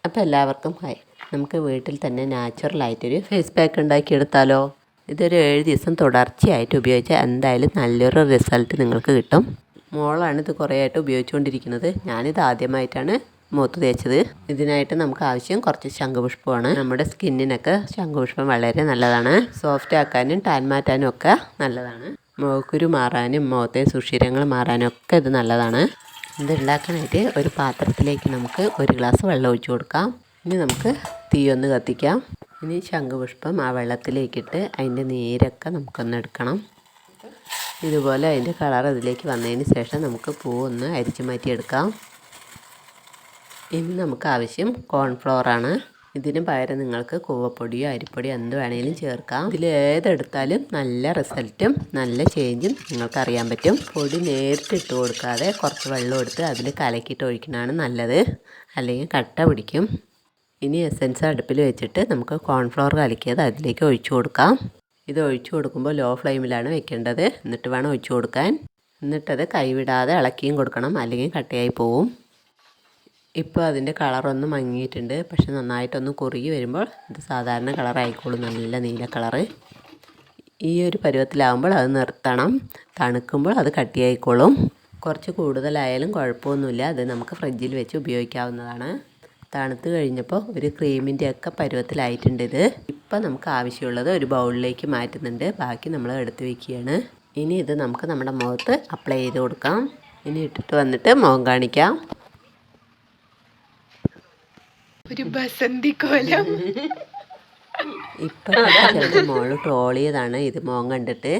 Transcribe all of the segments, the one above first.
അപ്പോൾ എല്ലാവർക്കും ഹായ്. നമുക്ക് വീട്ടിൽ തന്നെ നാച്ചുറലായിട്ടൊരു ഫേസ് പാക്ക് ഉണ്ടാക്കിയെടുത്താലോ. ഇതൊരു 7 ദിവസം തുടർച്ചയായിട്ട് ഉപയോഗിച്ചാൽ എന്തായാലും നല്ലൊരു റിസൾട്ട് നിങ്ങൾക്ക് കിട്ടും. മോളാണ് ഇത് കുറേ ആയിട്ട് ഉപയോഗിച്ചുകൊണ്ടിരിക്കുന്നത്. ഞാനിത് ആദ്യമായിട്ടാണ് മുഖത്ത് തേച്ചത്. ഇതിനായിട്ട് നമുക്ക് ആവശ്യം കുറച്ച് ശംഖുപുഷ്പമാണ്. നമ്മുടെ സ്കിന്നിനൊക്കെ ശംഖുപുഷ്പം വളരെ നല്ലതാണ്. സോഫ്റ്റ് ആക്കാനും ടാൻ മാറ്റാനും ഒക്കെ നല്ലതാണ്. മുഖക്കുരു മാറാനും മുഖത്തെ സുഷിരങ്ങൾ മാറാനും ഒക്കെ ഇത് നല്ലതാണ്. ഇത് ഉണ്ടാക്കാനായിട്ട് ഒരു പാത്രത്തിലേക്ക് നമുക്ക് 1 ഗ്ലാസ് വെള്ളം ഒഴിച്ചു കൊടുക്കാം. ഇനി നമുക്ക് തീ ഒന്ന് കത്തിക്കാം. ഇനി ശംഖുപുഷ്പം ആ വെള്ളത്തിലേക്കിട്ട് അതിൻ്റെ നീരൊക്കെ നമുക്കൊന്ന് എടുക്കണം. ഇതുപോലെ അതിൻ്റെ കളർ ഇതിലേക്ക് വന്നതിന് ശേഷം നമുക്ക് പൂവൊന്ന് അരിച്ചു മാറ്റിയെടുക്കാം. ഇനി നമുക്ക് ആവശ്യം കോൺഫ്ലവറാണ്. ഇതിന് പകരം നിങ്ങൾക്ക് കൂവപ്പൊടിയോ അരിപ്പൊടിയോ എന്ത് വേണമെങ്കിലും ചേർക്കാം. ഇതിൽ ഏതെടുത്താലും നല്ല റിസൾട്ടും നല്ല ചേഞ്ചും നിങ്ങൾക്ക് അറിയാൻ പറ്റും. പൊടി നേരിട്ട് ഇട്ട് കൊടുക്കാതെ കുറച്ച് വെള്ളം എടുത്ത് അതിൽ കലക്കിയിട്ട് ഒഴിക്കുന്നതാണ് നല്ലത്, അല്ലെങ്കിൽ കട്ട പിടിക്കും. ഇനി എസൻസ് അടുപ്പിൽ വെച്ചിട്ട് നമുക്ക് കോൺഫ്ലവർ കലക്കിയത് അതിലേക്ക് ഒഴിച്ചു കൊടുക്കാം. ഇത് ഒഴിച്ചു കൊടുക്കുമ്പോൾ ലോ ഫ്ലെയിമിലാണ് വെക്കേണ്ടത്. എന്നിട്ട് വേണം ഒഴിച്ചു കൊടുക്കാൻ. എന്നിട്ടത് കൈവിടാതെ ഇളക്കിയും കൊടുക്കണം, അല്ലെങ്കിൽ കട്ടയായി പോവും. ഇപ്പോൾ അതിൻ്റെ കളറൊന്ന് മങ്ങിയിട്ടുണ്ട്. പക്ഷെ നന്നായിട്ടൊന്ന് കുറുകി വരുമ്പോൾ ഇത് സാധാരണ കളറായിക്കോളും, നല്ല നീല കളറ്. ഈ ഒരു പരുവത്തിലാവുമ്പോൾ അത് നിർത്തണം. തണുക്കുമ്പോൾ അത് കട്ടിയായിക്കോളും. കുറച്ച് കൂടുതലായാലും കുഴപ്പമൊന്നുമില്ല. അത് നമുക്ക് ഫ്രിഡ്ജിൽ വെച്ച് ഉപയോഗിക്കാവുന്നതാണ്. തണുത്ത് കഴിഞ്ഞപ്പോൾ ഒരു ക്രീമിൻ്റെ ഒക്കെ പരുവത്തിലായിട്ടുണ്ട് ഇത്. ഇപ്പം നമുക്ക് ആവശ്യമുള്ളത് ഒരു ബൗളിലേക്ക് മാറ്റുന്നുണ്ട്. ബാക്കി നമ്മൾ എടുത്ത് വയ്ക്കുകയാണ്. ഇനി ഇത് നമുക്ക് നമ്മുടെ മുഖത്ത് അപ്ലൈ ചെയ്ത് കൊടുക്കാം. ഇനി ഇട്ടിട്ട് വന്നിട്ട് മുഖം കാണിക്കാം. ഒരു ബസന്തി കോലം. ഇപ്പം ചിലപ്പോൾ മോള് ട്രോൾ ചെയ്താണ് ഇത് മുഖം കണ്ടിട്ട്.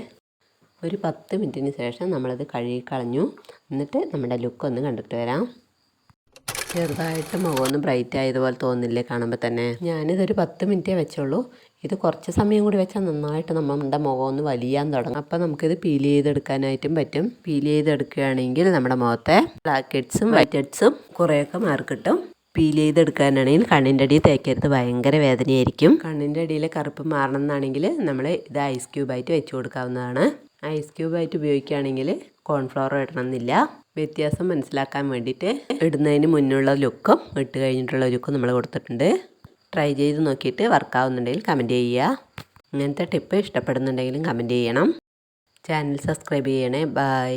ഒരു 10 മിനിറ്റിന് ശേഷം നമ്മളത് കഴുകിക്കളഞ്ഞു. എന്നിട്ട് നമ്മുടെ ലുക്കൊന്ന് കണ്ടിട്ട് വരാം. ചെറുതായിട്ട് മുഖമൊന്ന് ബ്രൈറ്റ് ആയതുപോലെ തോന്നില്ലേ കാണുമ്പോൾ തന്നെ. ഞാനിതൊരു 10 മിനിറ്റേ വെച്ചുള്ളൂ. ഇത് കുറച്ച് സമയം കൂടി വെച്ചാൽ നന്നായിട്ട് നമ്മുടെ മുഖം ഒന്ന് വലിയാൻ തുടങ്ങും. അപ്പോൾ നമുക്കിത് പീൽ ചെയ്തെടുക്കാനായിട്ടും പറ്റും. പീൽ ചെയ്തെടുക്കുകയാണെങ്കിൽ നമ്മുടെ മുഖത്തെ ബ്ലാക്ക് ഹെഡ്സും വൈറ്റ് ഹെഡ്സും കുറേയൊക്കെ മാറി കിട്ടും. പീൽ ചെയ്തെടുക്കാനാണെങ്കിൽ കണ്ണിൻ്റെ അടിയിൽ തേക്കരുത്, ഭയങ്കര വേദനയായിരിക്കും. കണ്ണിൻ്റെ അടിയിലെ കറുപ്പ് മാറണം എന്നാണെങ്കിൽ നമ്മൾ ഇത് ഐസ് ക്യൂബായിട്ട് വെച്ച് കൊടുക്കാവുന്നതാണ്. ഐസ് ക്യൂബായിട്ട് ഉപയോഗിക്കുകയാണെങ്കിൽ കോൺഫ്ലവർ ഇടണമെന്നില്ല. വ്യത്യാസം മനസ്സിലാക്കാൻ വേണ്ടിയിട്ട് ഇടുന്നതിന് മുന്നുള്ള ലുക്കും ഇട്ട് കഴിഞ്ഞിട്ടുള്ള ലുക്കും നമ്മൾ കൊടുത്തിട്ടുണ്ട്. ട്രൈ ചെയ്ത് നോക്കിയിട്ട് വർക്കാവുന്നുണ്ടെങ്കിൽ കമൻറ്റ് ചെയ്യുക. ഇങ്ങനത്തെ ടിപ്പ് ഇഷ്ടപ്പെടുന്നുണ്ടെങ്കിലും കമൻറ്റ് ചെയ്യണം. ചാനൽ സബ്സ്ക്രൈബ് ചെയ്യണേ. ബൈ.